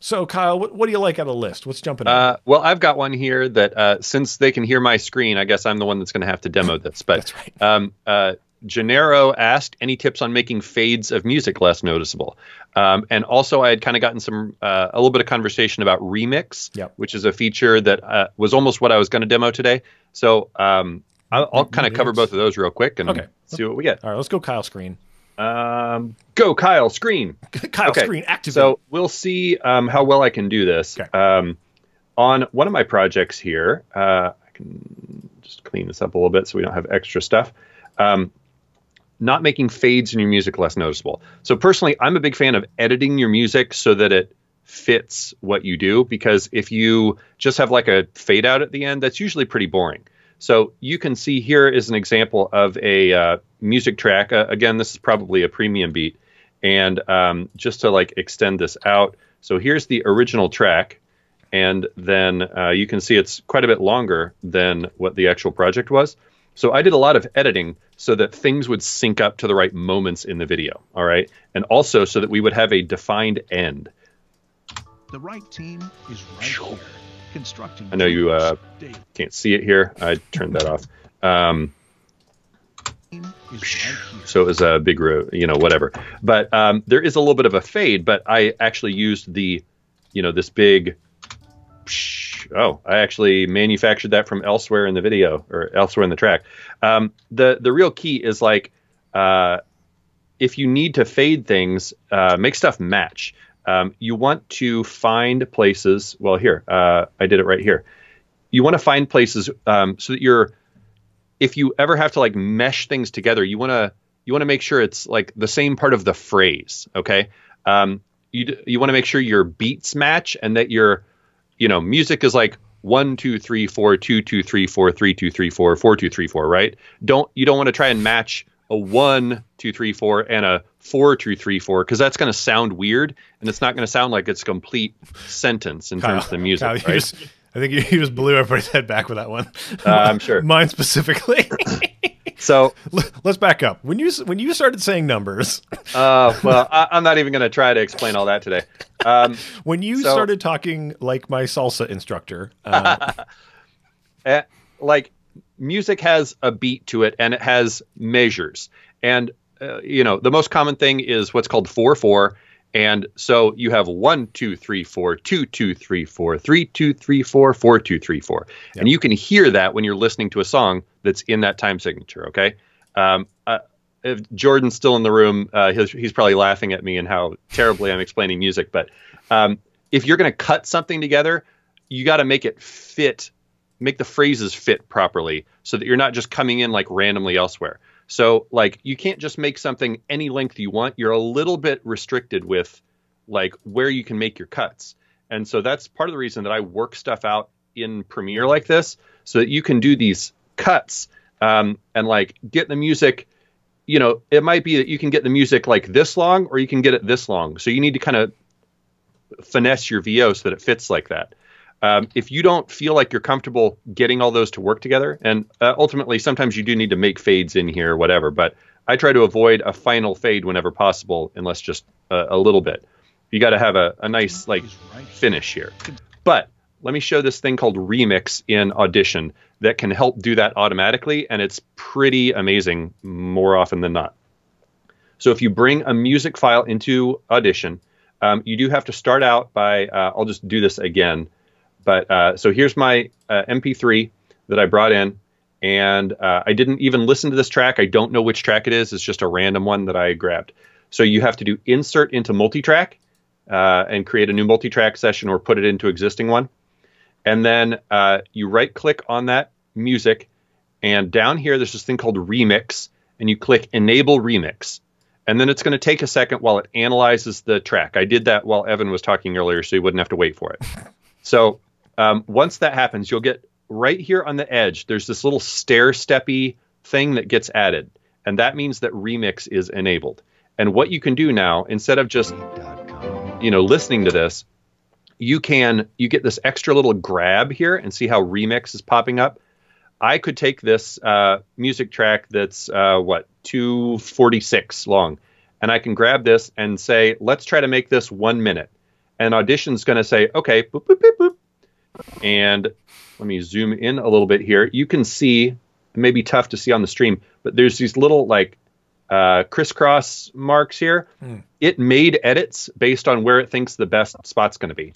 So, Kyle, what do you like out of the list? What's jumping out? Well, I've got one here that since they can hear my screen, I guess I'm the one that's going to have to demo this. But that's right. Gennaro asked, any tips on making fades of music less noticeable? And also I had kind of gotten a little bit of conversation about Remix, which is a feature that was almost what I was going to demo today. So I'll kind of cover both of those real quick and see what we get. All right, let's go Kyle screen. Go Kyle screen. Kyle screen, activate. So we'll see how well I can do this. Okay. On one of my projects here, I can just clean this up a little bit so we don't have extra stuff. not making fades in your music less noticeable. So personally, I'm a big fan of editing your music so that it fits what you do, because if you just have like a fade out at the end, that's usually pretty boring. So you can see here is an example of a music track. Again, this is probably a premium beat. And just to like extend this out. So here's the original track. And then you can see it's quite a bit longer than what the actual project was. So I did a lot of editing so that things would sync up to the right moments in the video. All right. And also so that we would have a defined end. The right team is right here. Constructing. I know you can't see it here. I turned that off. So it was a big, whatever. But there is a little bit of a fade, but I actually used the, this big. Oh, I actually manufactured that from elsewhere in the video or elsewhere in the track. The real key is like, if you need to fade things, make stuff match. You want to find places. Well, here, I did it right here. You want to find places so that if you ever have to like mesh things together, you want to make sure it's like the same part of the phrase. Okay. You want to make sure your beats match and that your, music is like 1 2 3 4 2 2 3 4 3 2 3 4 4 2 3 4. Right. You don't want to try and match a 1 2 3 4 and a 4 2 3 4 because that's going to sound weird and it's not going to sound like it's a complete sentence in terms of the music. Kyle, right? I think you just blew everybody's head back with that one. I'm sure. Mine specifically. So let's back up. When you started saying numbers. Well, I'm not even going to try to explain all that today. When you started talking like my salsa instructor. Like music has a beat to it and it has measures. And, the most common thing is what's called 4/4. And so you have 1 2 3 4 2 2 3 4 3 2 3 4 4 2 3 4. Yep. And you can hear that when you're listening to a song that's in that time signature. Okay. If Jordan's still in the room, he's probably laughing at me and how terribly I'm explaining music. But if you're going to cut something together, you got to make it fit, make the phrases fit properly so that you're not just coming in like randomly elsewhere. So like you can't just make something any length you want. You're a little bit restricted with like where you can make your cuts. And so that's part of the reason that I work stuff out in Premiere like this so that you can do these cuts and like get the music, it might be that you can get the music like this long or you can get it this long. So you need to kind of finesse your VO so that it fits like that. If you don't feel like you're comfortable getting all those to work together, and ultimately sometimes you do need to make fades in here or whatever, but I try to avoid a final fade whenever possible, unless just a little bit. You got to have a nice like finish here. But let me show this thing called Remix in Audition that can help do that automatically, and it's pretty amazing more often than not. So if you bring a music file into Audition, you do have to start out by, I'll just do this again. But so here's my MP3 that I brought in, and I didn't even listen to this track. I don't know which track it is. It's just a random one that I grabbed. So you have to do insert into multitrack and create a new multitrack session or put it into existing one. And then you right click on that music, and down here there's this thing called Remix, and you click Enable Remix. And then it's going to take a second while it analyzes the track. I did that while Evan was talking earlier, so you wouldn't have to wait for it. So once that happens, you'll get right here on the edge, there's this little stair-steppy thing that gets added. And that means that Remix is enabled. And what you can do now, instead of just, listening to this, you get this extra little grab here and see how Remix is popping up. I could take this music track that's, 2:46 long. And I can grab this and say, let's try to make this 1 minute. And Audition's going to say, okay, boop, boop, boop, boop. And let me zoom in a little bit here. You can see, it may be tough to see on the stream, but there's these little like crisscross marks here. It made edits based on where it thinks the best spot's going to be.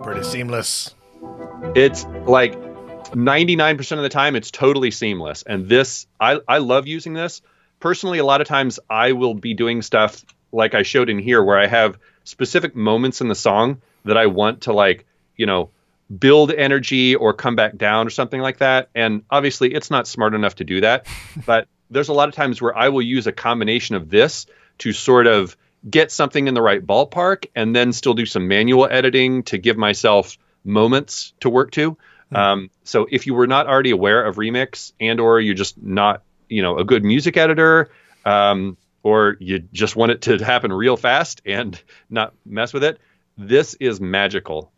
Pretty seamless. It's like 99% of the time, it's totally seamless. And this, I love using this. Personally, a lot of times I will be doing stuff like I showed in here where I have specific moments in the song that I want to like, build energy or come back down or something like that. And obviously it's not smart enough to do that, but there's a lot of times where I will use a combination of this to sort of get something in the right ballpark and then still do some manual editing to give myself moments to work to. So if you were not already aware of Remix and or you're just not, a good music editor, or you just want it to happen real fast and not mess with it, this is magical.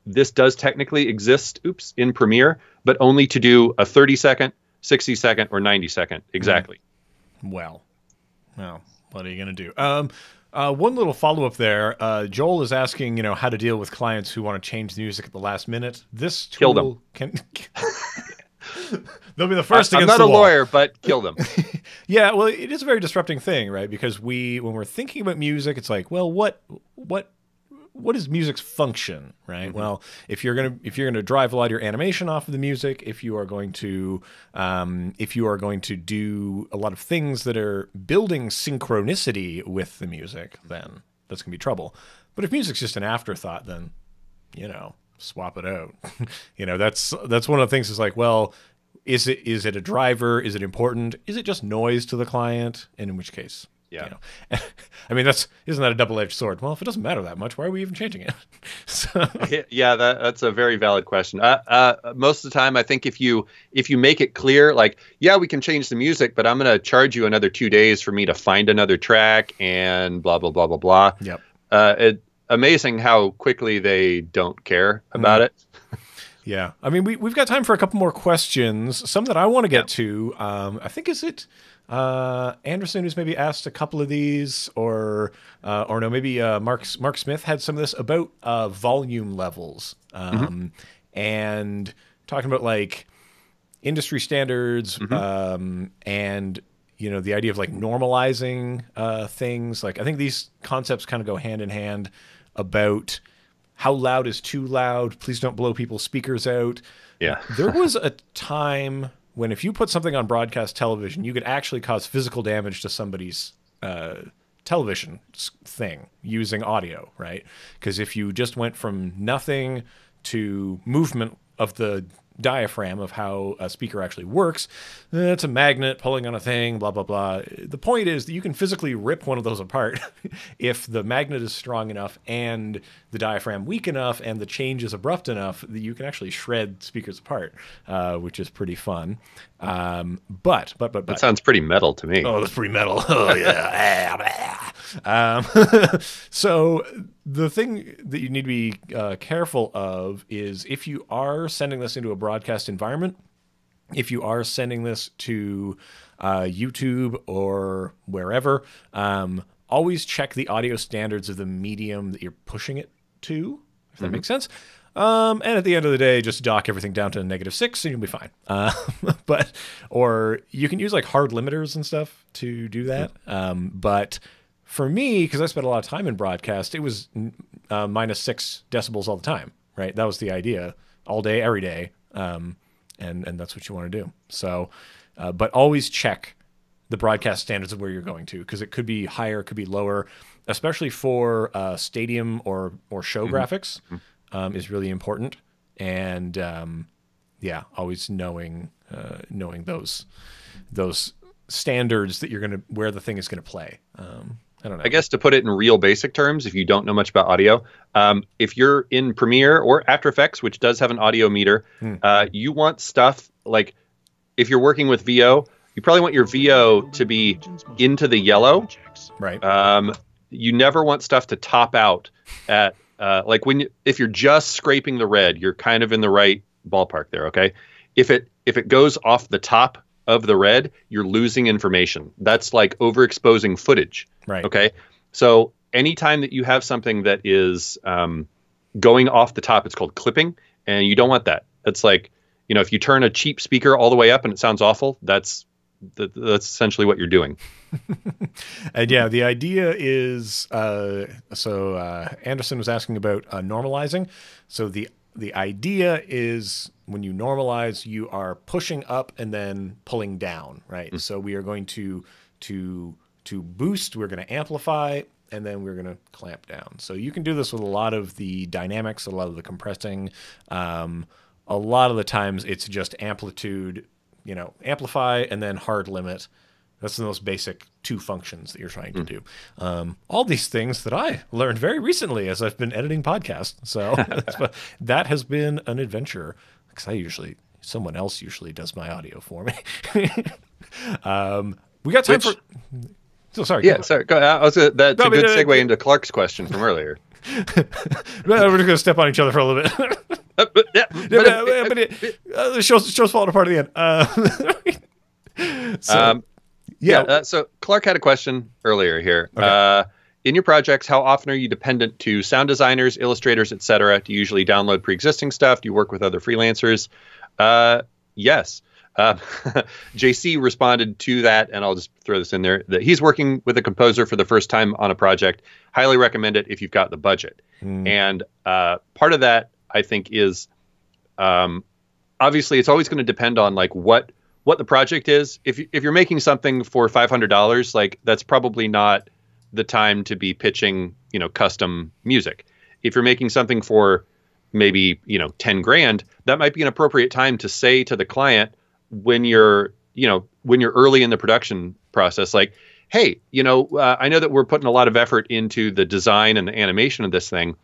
This does technically exist, in Premiere, but only to do a 30-second, 60-second, or 90-second exactly. Well, what are you going to do? One little follow-up there. Joel is asking, how to deal with clients who want to change the music at the last minute. This tool kill them. They'll be the first against the wall. I'm not a lawyer, but kill them. Yeah, well, it is a very disrupting thing, right? Because when we're thinking about music, it's like, well, what is music's function, right? Mm-hmm. Well, if you're gonna drive a lot of your animation off of the music, if you are going to do a lot of things that are building synchronicity with the music, then that's gonna be trouble. But if music's just an afterthought, then swap it out. That's one of the things. Is like, well, is it a driver? Is it important? Is it just noise to the client? And in which case, I mean, isn't that a double-edged sword? Well, if it doesn't matter that much, why are we even changing it? That's a very valid question. Most of the time, I think if you make it clear, like, we can change the music, but I'm going to charge you another 2 days for me to find another track and blah blah blah blah blah. Yep. Amazing how quickly they don't care about it. Yeah, I mean, we've got time for a couple more questions. Some that I want to get to. I think is it. Anderson, who's maybe asked a couple of these, or no, maybe Mark Smith had some of this about volume levels, and talking about like industry standards, and the idea of like normalizing things. Like I think these concepts kind of go hand in hand about how loud is too loud. Please don't blow people's speakers out. Yeah, there was a time when if you put something on broadcast television, you could actually cause physical damage to somebody's television thing using audio, right? Because if you just went from nothing to movement of the diaphragm of how a speaker actually works, it's a magnet pulling on a thing, blah, blah, blah. The point is that you can physically rip one of those apart if the magnet is strong enough and the diaphragm weak enough and the change is abrupt enough that you can actually shred speakers apart, which is pretty fun. But that sounds pretty metal to me. Oh, that's pretty metal. Oh yeah. So the thing that you need to be careful of is if you are sending this into a broadcast environment, if you are sending this to YouTube or wherever, always check the audio standards of the medium that you're pushing it to, if that makes sense. And at the end of the day, just dock everything down to -6 and you'll be fine. Or you can use like hard limiters and stuff to do that. But for me, because I spent a lot of time in broadcast, it was -6 decibels all the time, right? That was the idea, all day, every day. And that's what you want to do. So, but always check the broadcast standards of where you're going to, because it could be higher, it could be lower, especially for stadium or show graphics. Is really important, and always knowing those standards that you're gonna where the thing is gonna play. I don't know. I guess to put it in real basic terms, if you don't know much about audio, if you're in Premiere or After Effects, which does have an audio meter, you want stuff like if you're working with VO, you probably want your VO to be into the yellow, right? You never want stuff to top out at like if you're just scraping the red, you're kind of in the right ballpark there. Okay. If it goes off the top of the red, you're losing information. That's like overexposing footage. Right. Okay. So anytime that you have something that is going off the top, it's called clipping, and you don't want that. It's like, if you turn a cheap speaker all the way up and it sounds awful, that's essentially what you're doing. And yeah, the idea is Anderson was asking about normalizing. So the idea is when you normalize, you are pushing up and then pulling down, right? So we are going to boost, we're going to amplify, and then we're going to clamp down. So you can do this with a lot of the dynamics, a lot of the compressing. A lot of the times it's just amplitude, amplify and then hard limit. That's the most basic 2 functions that you're trying to do. All these things that I learned very recently as I've been editing podcasts. So that has been an adventure, because someone else usually does my audio for me. We got time for... So sorry. Yeah, sorry. That's a good segue into Clark's question from earlier. We're just going to step on each other for a little bit. The show's falling apart at the end. So Clark had a question earlier here. Okay. In your projects, how often are you dependent to sound designers, illustrators, etc.? Do you usually download pre-existing stuff? Do you work with other freelancers? Yes. JC responded to that, and I'll just throw this in there, that he's working with a composer for the first time on a project. Highly recommend it if you've got the budget. And part of that, I think, is obviously it's always going to depend on like what the project is. If you're making something for $500, like that's probably not the time to be pitching, custom music. If you're making something for maybe, 10 grand, that might be an appropriate time to say to the client, when you're early in the production process, like, hey, I know that we're putting a lot of effort into the design and the animation of this thing.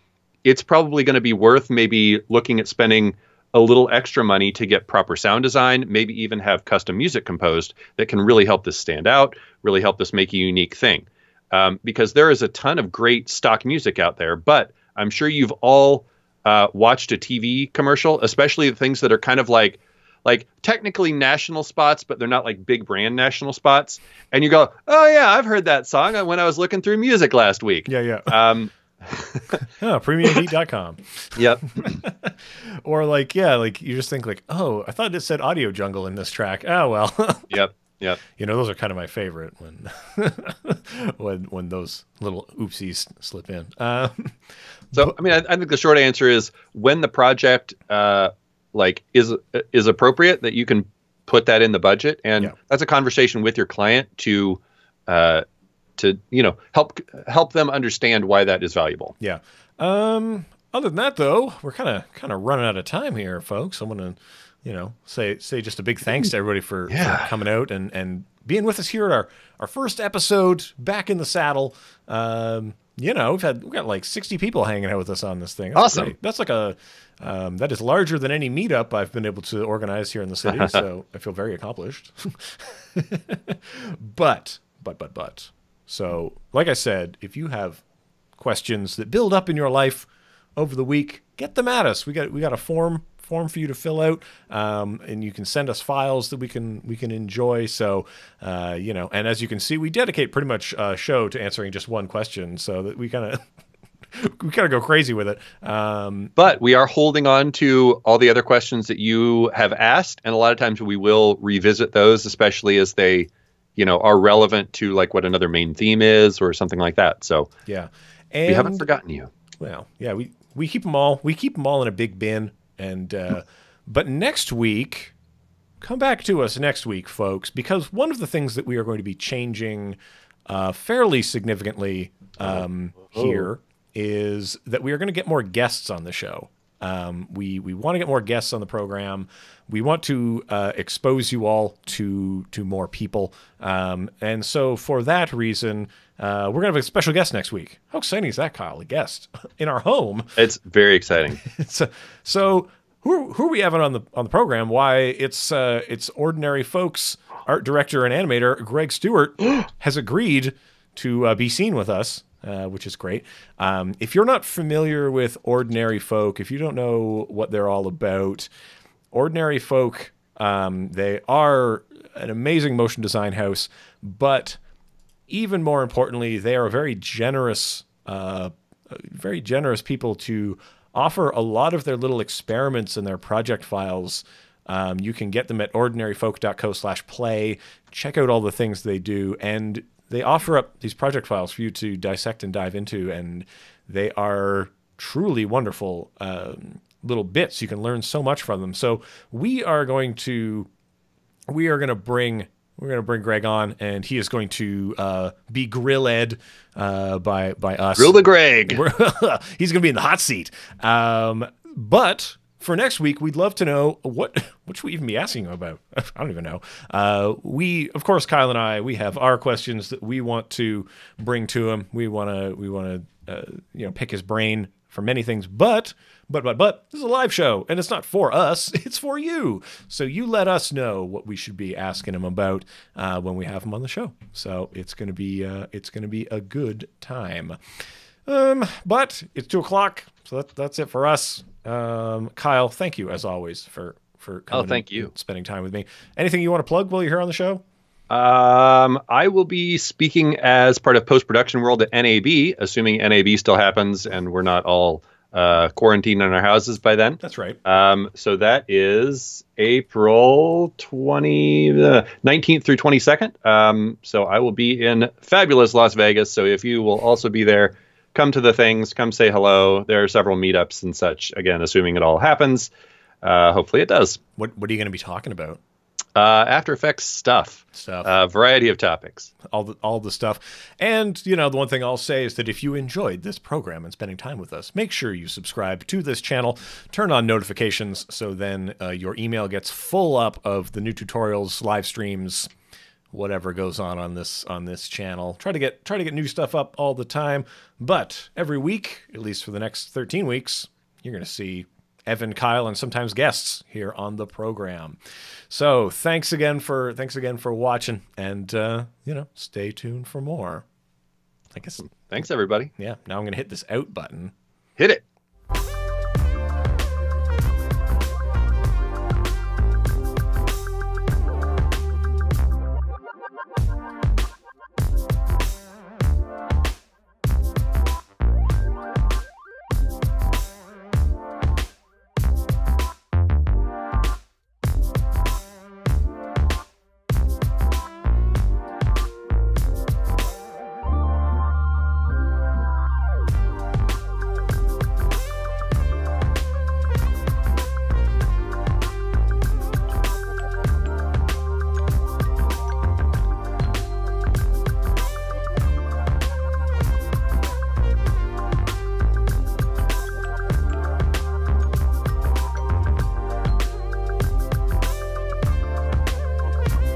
It's probably going to be worth maybe looking at spending a little extra money to get proper sound design, maybe even have custom music composed that can really help this stand out, really help this make a unique thing. Because there is a ton of great stock music out there, but I'm sure you've all watched a TV commercial, especially the things that are kind of like technically national spots, but they're not like big brand national spots. And you go, oh yeah, I've heard that song when I was looking through music last week. Yeah. Premiumbeat.com. Yep. Or you just think like, oh, I thought it said Audio Jungle in this track. Oh, well. Yep. Those are kind of my favorite when those little oopsies slip in. So, I mean, I think the short answer is when the project is appropriate, that you can put that in the budget, and that's a conversation with your client to help them understand why that is valuable. Yeah. Other than that, though, we're kind of running out of time here, folks. I want to say just a big thanks to everybody for coming out and being with us here at our first episode back in the saddle. We've got like 60 people hanging out with us on this thing. That's awesome. Great. That's like that is larger than any meetup I've been able to organize here in the city. So I feel very accomplished. But. So, like I said, if you have questions that build up in your life over the week, get them at us. We got a form for you to fill out, and you can send us files that we can enjoy. So, and as you can see, we dedicate pretty much a show to answering just one question, so that we kind of go crazy with it. But we are holding on to all the other questions that you have asked, and a lot of times we will revisit those, especially as they are relevant to like what another main theme is or something like that. So yeah, and we haven't forgotten you. Well, yeah, we keep them all. We keep them all in a big bin. And but next week, come back to us next week, folks, because one of the things that we are going to be changing fairly significantly here is that we are going to get more guests on the show. We want to get more guests on the program. We want to expose you all to more people. And so for that reason, we're going to have a special guest next week. How exciting is that, Kyle? A guest in our home. It's very exciting. So who are we having on the program? Why, it's Ordinary Folks art director and animator Greg Stewart has agreed to be seen with us. Which is great. If you're not familiar with Ordinary Folk, if you don't know what they're all about, Ordinary Folk, they are an amazing motion design house, but even more importantly, they are very generous people to offer a lot of their little experiments and their project files. You can get them at ordinaryfolk.co/play. Check out all the things they do, and they offer up these project files for you to dissect and dive into, and they are truly wonderful little bits. You can learn so much from them. So we are going to bring We're going to bring Greg on, and he is going to be grilled by us. Grill the Greg. He's going to be in the hot seat. But for next week, we'd love to know what should we even be asking him about? I don't even know. Of course, Kyle and I, we have our questions that we want to bring to him. We want to pick his brain for many things, but this is a live show, and it's not for us, it's for you. So you let us know what we should be asking him about when we have him on the show. So it's gonna be a good time. But it's 2:00, so that's it for us. Kyle, thank you as always for coming thank you. and spending time with me. Anything you want to plug while you're here on the show? I will be speaking as part of post-production world at NAB, assuming NAB still happens and we're not all quarantined in our houses by then. That's right. So that is April 19th through 22nd. So I will be in fabulous Las Vegas. So if you will also be there, come to the things, come say hello. There are several meetups and such. Again, assuming it all happens. Hopefully it does. What are you going to be talking about? After Effects stuff. Variety of topics. All the stuff. And, the one thing I'll say is that if you enjoyed this program and spending time with us, make sure you subscribe to this channel, turn on notifications, so then your email gets full up of the new tutorials, live streams, whatever goes on this channel. Try to get new stuff up all the time, but every week, at least for the next 13 weeks, you're going to see Evan, Kyle, and sometimes guests here on the program. So thanks again for watching, and stay tuned for more. I guess. Thanks, everybody. Yeah. Now I'm going to hit this out button. Hit it.